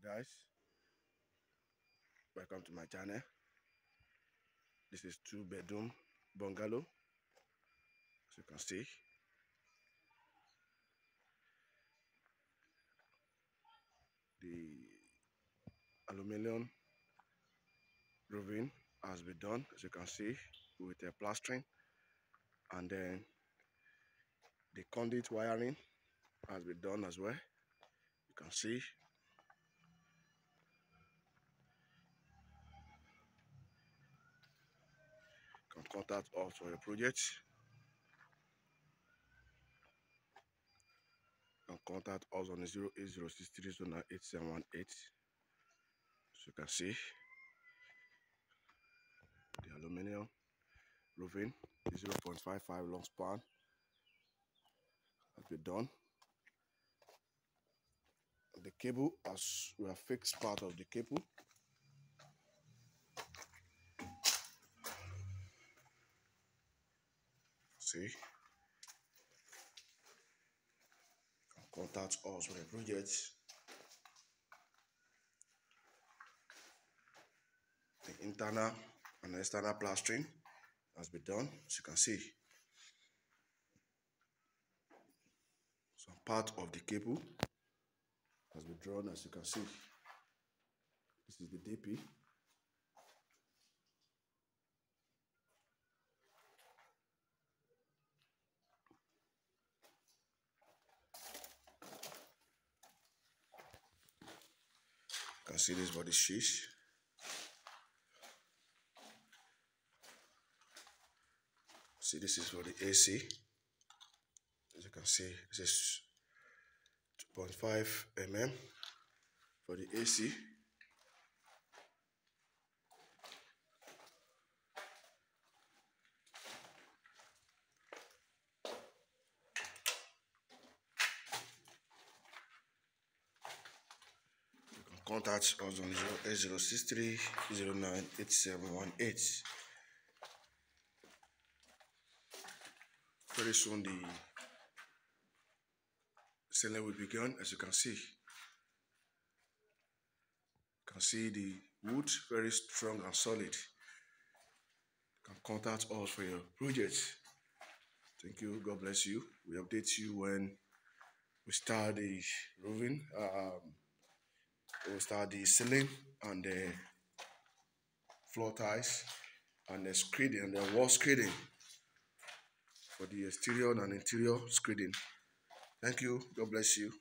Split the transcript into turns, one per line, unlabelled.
guys, welcome to my channel. This is 2-bedroom bungalow, as you can see. The aluminum roofing has been done, as you can see, with a plastering, and then the conduit wiring has been done as well. You can see. You can contact us for your project. You can contact us on 08063098718. As you can see, the aluminum roofing, the 0.55 long span has been done. The cable, as we have fixed part of the cable. See, you can contact us for the project. The internal and external plastering has been done, as you can see. Some part of the cable has been drawn, as you can see. This is the DP. You can see this body sheet. See, this is for the AC. As you can see, this is 2.5 mm for the AC. You can contact us on 08063098718. Very soon the selling will begin, as you can see. You can see the wood, very strong and solid. You can contact us for your project. Thank you. God bless you. We update you when we start the roofing. We'll start the ceiling and the floor tiles and the screeding and the wall screeding for the exterior and interior screeding. Thank you. God bless you.